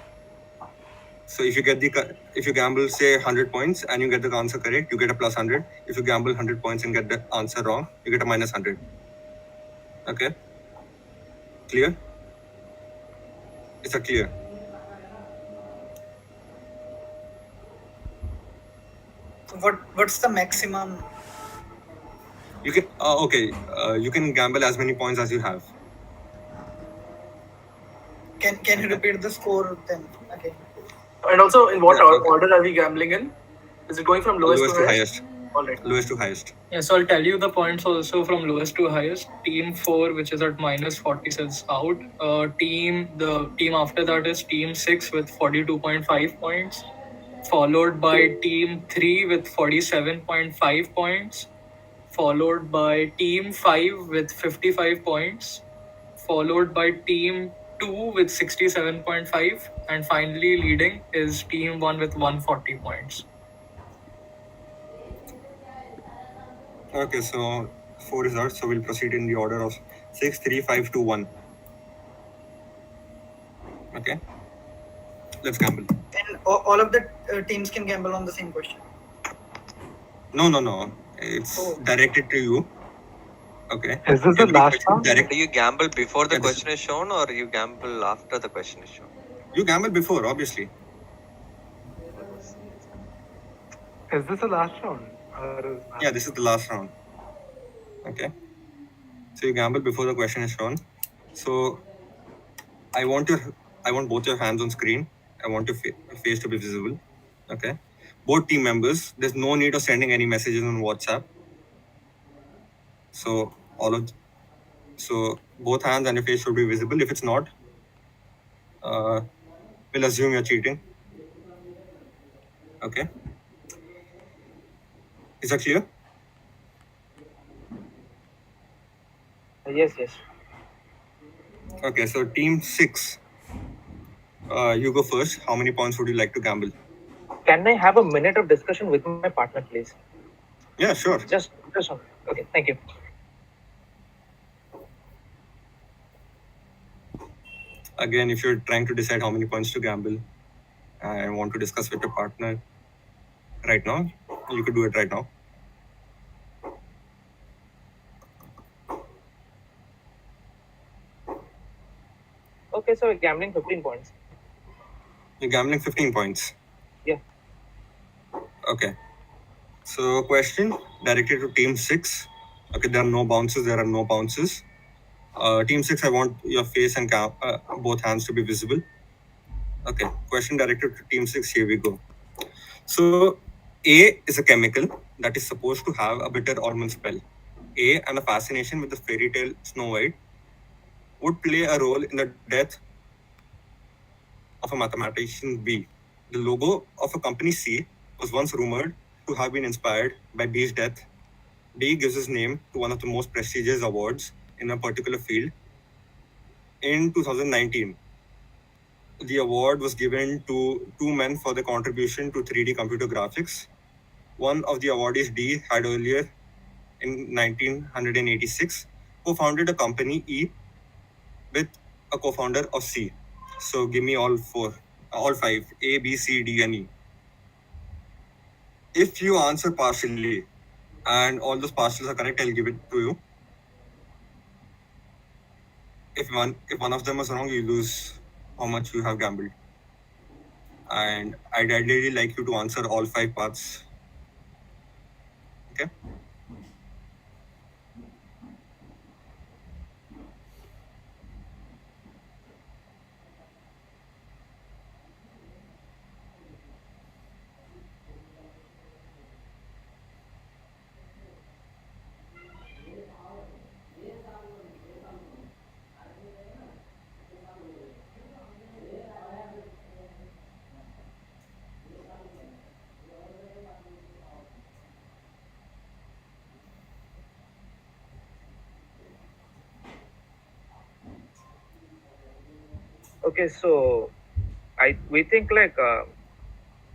So if you gamble say 100 points and you get the answer correct, you get a plus 100. If you gamble 100 points and get the answer wrong, you get a minus 100. Okay. Clear? Is that clear? What's the maximum? You can you can gamble as many points as you have. Can you repeat the score then again? And also, in what Yeah, okay. order are we gambling in? Is it going from lowest, Lowest to highest. All right. Lowest to highest. Yeah, so I'll tell you the points also from lowest to highest. Team 4, which is at minus 40, is out. The team after that is Team 6 with 42.5 points, followed by Team 3 with 47.5 points, followed by Team 5 with 55 points, followed by Team 2 with 67.5, and finally leading is Team 1 with 140 points. Okay, so 4 is out. So we'll proceed in the order of 6, 3, 5, 2, 1. Okay. Let's gamble. And all of the teams can gamble on the same question. No. It's directed to you. Okay. Is this the Every last question round? direct. Do you gamble before the Yeah, this question is shown, or you gamble after the question is shown? You gamble before, obviously. Is this the last round? Or Yeah, this is the last round. Okay. So you gamble before the question is shown. So I want both your hands on screen. I want your face to be visible. Okay. Both team members. There's no need of sending any messages on WhatsApp. So both hands and your face should be visible. If it's not, we'll assume you're cheating. Okay. Is that clear? Yes. Okay. So team 6. You go first. How many points would you like to gamble? Can I have a minute of discussion with my partner, please? Yeah, sure. Just one. Okay, thank you. Again, if you're trying to decide how many points to gamble and want to discuss with your partner right now, you could do it right now. Okay, so we're gambling 15 points. You're gambling 15 points. Yeah. Okay. So question directed to team 6. Okay, there are no bounces, there are no bounces. Team 6, I want your face and both hands to be visible. Okay, question directed to team 6, here we go. So A is a chemical that is supposed to have a bitter almond spell. A and a fascination with the fairy tale Snow White would play a role in the death of a mathematician B. The logo of a company C was once rumored to have been inspired by B's death. D gives his name to one of the most prestigious awards in a particular field. In 2019, the award was given to 2 men for their contribution to 3D computer graphics. One of the awardees, D, had earlier in 1986 co-founded a company E with a co-founder of C. So give me all 5, A, B, C, D, and E. If you answer partially and all those partials are correct, I'll give it to you. If one of them is wrong, you lose how much you have gambled. And I'd ideally like you to answer all 5 parts. Okay? Okay, so we think like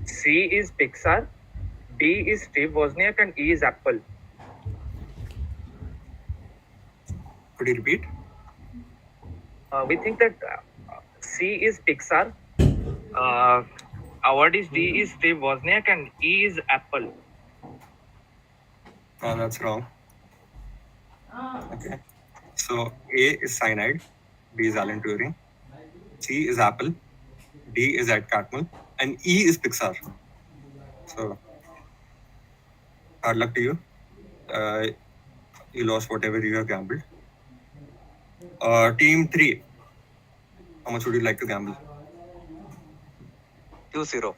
C is Pixar, D is Steve Wozniak, and E is Apple. Could you repeat? We think that C is Pixar, awardee D is Steve Wozniak, and E is Apple. That's wrong. Okay. So A is cyanide, B is Alan Turing, C is Apple, D is Ed Catmull, and E is Pixar. So hard luck to you. You lost whatever you have gambled. Team 3, how much would you like to gamble? 2-0.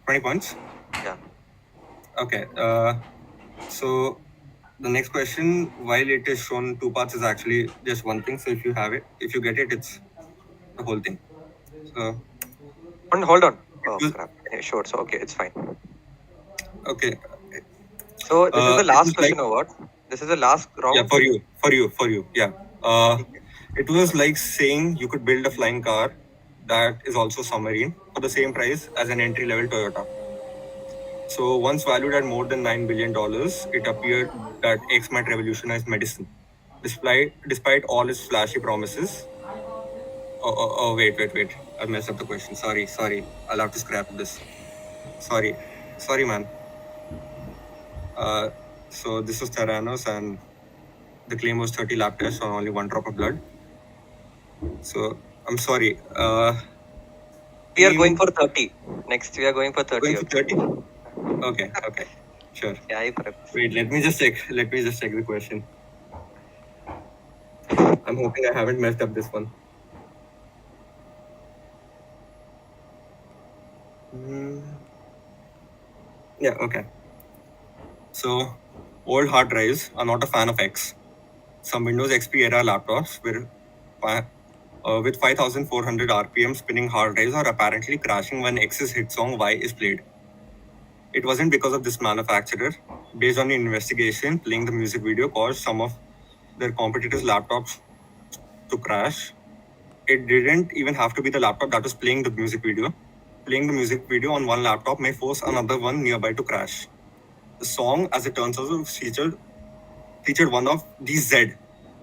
20 points? Yeah. Okay. So the next question, while it is shown 2 parts, is actually just one thing. So if you get it, it's the whole thing. So Hold on. Oh crap. Yeah, sure. So okay, it's fine. Okay. So this is the last it was question like- or what? This is the last round. Yeah, for you. Yeah. It was like saying you could build a flying car that is also submarine for the same price as an entry-level Toyota. So once valued at more than $9 billion, it appeared that X might revolutionize medicine. Despite all its flashy promises. Wait. I messed up the question. Sorry. I'll have to scrap this. Sorry, man. So this was Theranos, and the claim was 30 lab tests on only 1 drop of blood. So I'm sorry. We are going for 30. Next, we are going for 30. Going for 30? Okay. Sure. Yeah, I prepped. Wait, let me just check the question. I'm hoping I haven't messed up this one. Yeah, okay. So, old hard drives are not a fan of X. Some Windows XP era laptops with 5,400 RPM spinning hard drives are apparently crashing when X's hit song Y is played. It wasn't because of this manufacturer. Based on the investigation, playing the music video caused some of their competitors' laptops to crash. It didn't even have to be the laptop that was playing the music video. Playing the music video on one laptop may force another one nearby to crash. The song, as it turns out, featured one of these Z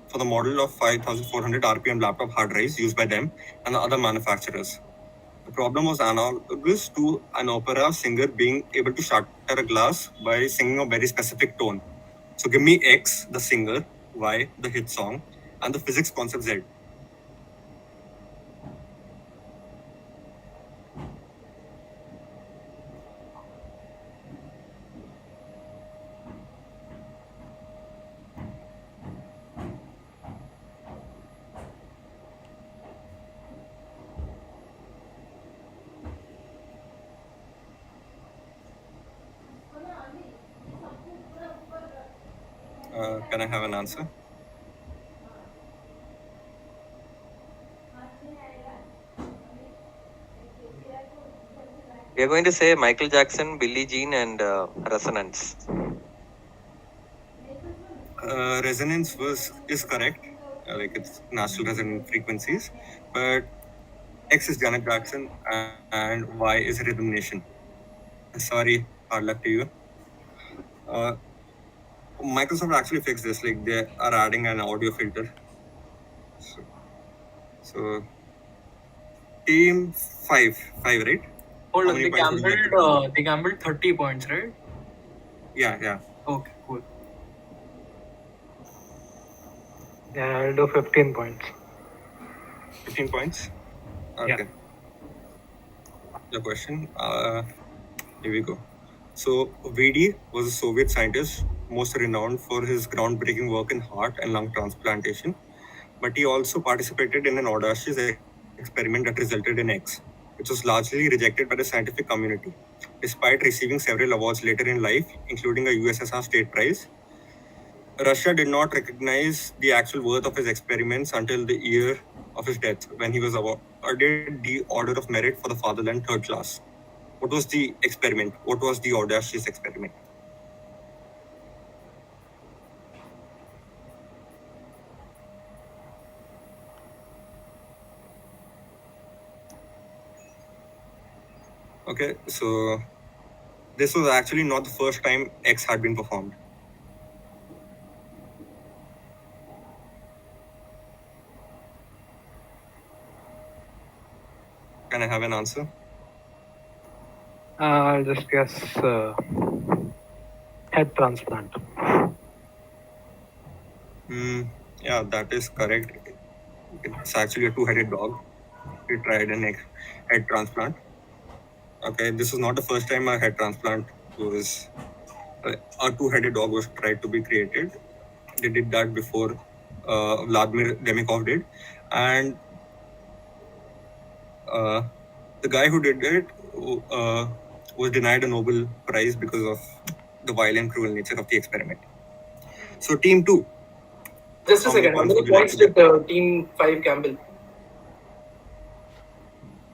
for the model of 5,400 RPM laptop hard drives used by them and other manufacturers. The problem was analogous to an opera singer being able to shatter a glass by singing a very specific tone. So give me X, the singer, Y, the hit song, and the physics concept Z. Can I have an answer? We are going to say Michael Jackson, Billie Jean, and Resonance. Resonance is correct. Like it's natural resonant frequencies, but X is Janet Jackson and Y is Rhythm Nation. Sorry, hard luck to you. Microsoft actually fixed this. Like they are adding an audio filter. So team 5, right? Hold on, they gambled 30 points, right? Yeah. Okay, cool. Yeah, I'll do 15 points. 15 points? Okay. Yeah. The question, here we go. So VD was a Soviet scientist most renowned for his groundbreaking work in heart and lung transplantation, but he also participated in an audacious experiment that resulted in X, which was largely rejected by the scientific community. Despite receiving several awards later in life, including a USSR state prize, Russia did not recognize the actual worth of his experiments until the year of his death, when he was awarded the Order of Merit for the Fatherland, 3rd class. What was the experiment? What was the audacious experiment? Okay, so this was actually not the first time X had been performed. Can I have an answer? I'll just guess head transplant. Yeah, that is correct. It's actually a two-headed dog. He tried a head transplant. Okay, this is not the first time a head transplant was a two-headed dog was tried to be created. They did that before Vladimir Demikov did, and the guy who did it was denied a Nobel Prize because of the violent, cruel nature of the experiment. So, Team 2. Just a second. How many points did Team 5 gamble?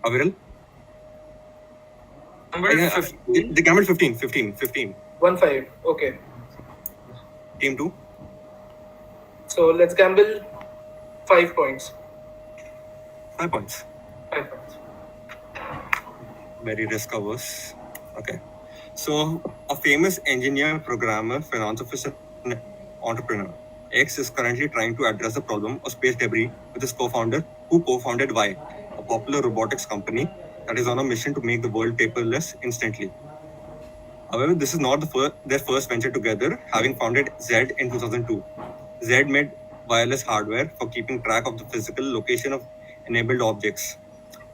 Aviral? They gambled 15. 1-5. Okay. Team 2. So let's gamble 5 points. 5 points. 5 points. Very risk averse. Okay. So a famous engineer, programmer, philanthropist, and entrepreneur, X is currently trying to address the problem of space debris with his co-founder, who co-founded Y, a popular robotics company that is on a mission to make the world paperless instantly. However, this is not their first venture together, having founded Z in 2002. Z made wireless hardware for keeping track of the physical location of enabled objects.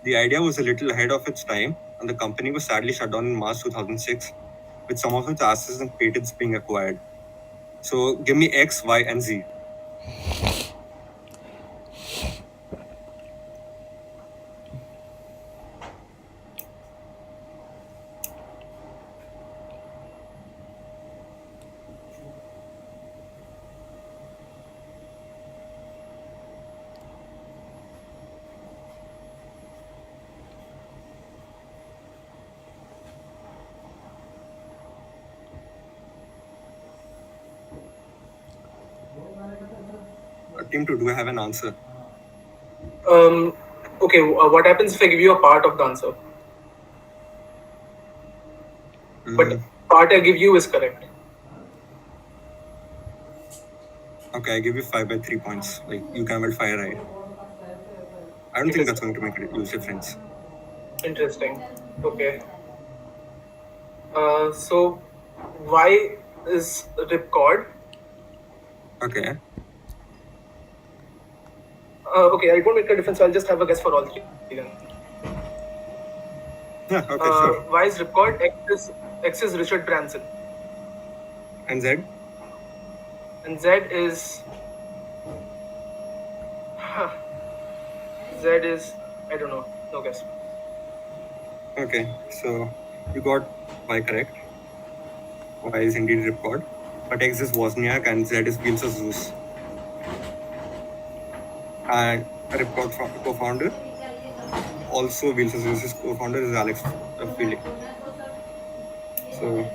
The idea was a little ahead of its time, and the company was sadly shut down in March 2006, with some of its assets and patents being acquired. So give me X, Y, and Z. Team 2, do I have an answer? Okay, what happens if I give you a part of the answer? But part I give you is correct. Okay, I give you 5 by 3 points. Like, you gambled 5 right. I don't think that's going to make a huge difference. Interesting. Okay. So, why is ripcord? Okay. Okay, I won't make a difference. So I'll just have a guess for all three then. Yeah. Okay. Sure. Why is ripcord? X is Richard Branson. And Z? And Z is. Z is. I don't know. No guess. Okay. So you got Y correct. Y is indeed ripcord. But X is Wozniak and Z is Wheels of Zeus. And ripcord co-founder, also Wheels of Zeus' co-founder is Alex Fielding. So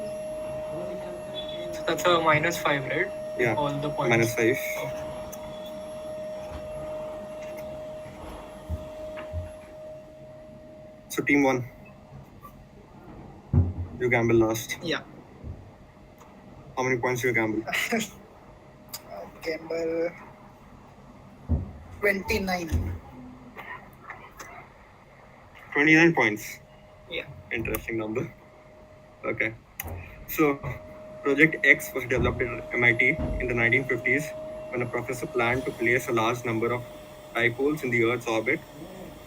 that's a -5, right? Yeah. All the points. -5. Oh. So team 1. You gamble last. Yeah. How many points you gamble? Gamble 29. 29 points. Yeah. Interesting number. Okay. So, Project X was developed at MIT in the 1950s when a professor planned to place a large number of dipoles in the Earth's orbit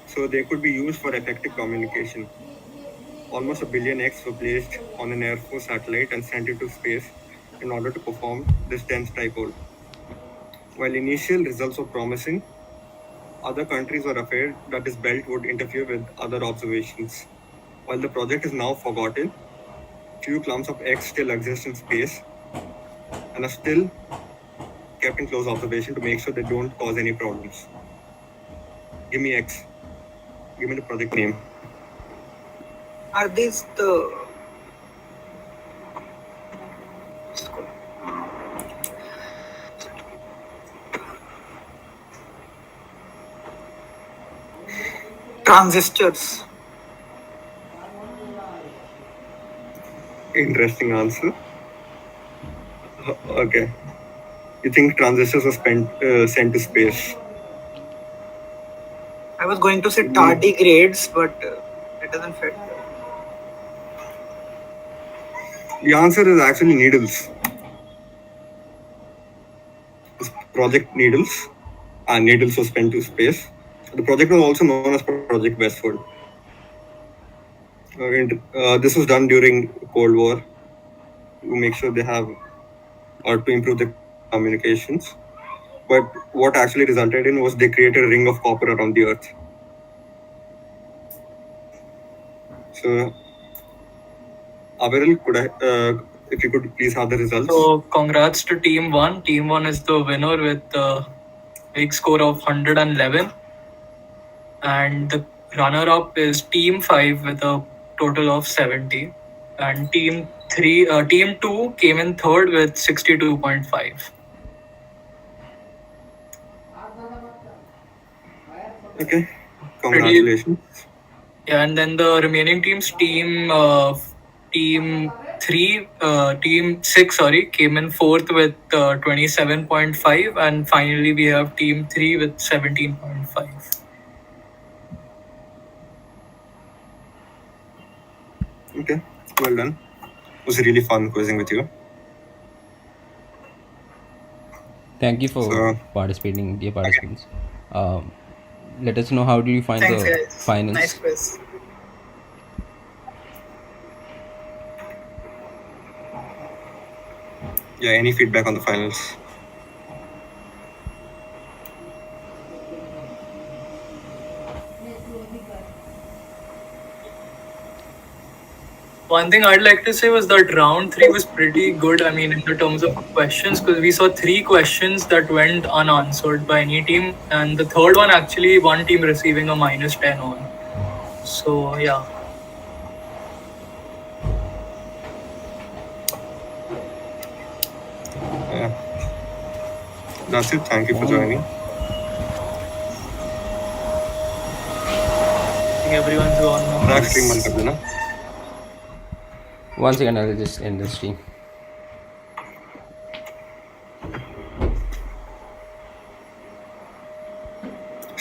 so they could be used for effective communication. Almost 1 billion X were placed on an Air Force satellite and sent into space in order to perform this dense dipole. While initial results were promising, other countries were afraid that this belt would interfere with other observations. While the project is now forgotten, few clumps of X still exist in space and are still kept in close observation to make sure they don't cause any problems. Give me X. Give me the project name. Are these the transistors? Interesting answer. Okay. You think transistors are sent to space? I was going to say tardigrades, but it doesn't fit. The answer is actually needles. It's Project Needles. And needles were sent to space. The project was also known as Project Westward. This was done during Cold War to make sure they have, or to improve the communications. But what actually resulted in was they created a ring of copper around the Earth. So, Averil, if you could please have the results. So congrats to Team 1. Team 1 is the winner with a big score of 111. And the runner-up is Team 5 with a total of 70. And Team 2 came in third with 62.5. Okay, congratulations. Yeah, and then the remaining teams, Team 6, came in fourth with 27.5, and finally we have Team 3 with 17.5. Okay, well done. It was really fun quizzing with you. Thank you for So, participating, dear participants. Let us know how did you find Thanks, the guys. finals. Nice quiz. yeah, any feedback on the finals? One thing I'd like to say was that round 3 was pretty good. I mean, in the terms of questions, because we saw 3 questions that went unanswered by any team, and the third one actually one team receiving a -10 on. So yeah. Yeah. That's it. Thank you for Fine. joining. I think everyone's gone now. Next stream बंद कर देना. Once again, I'll just end the stream.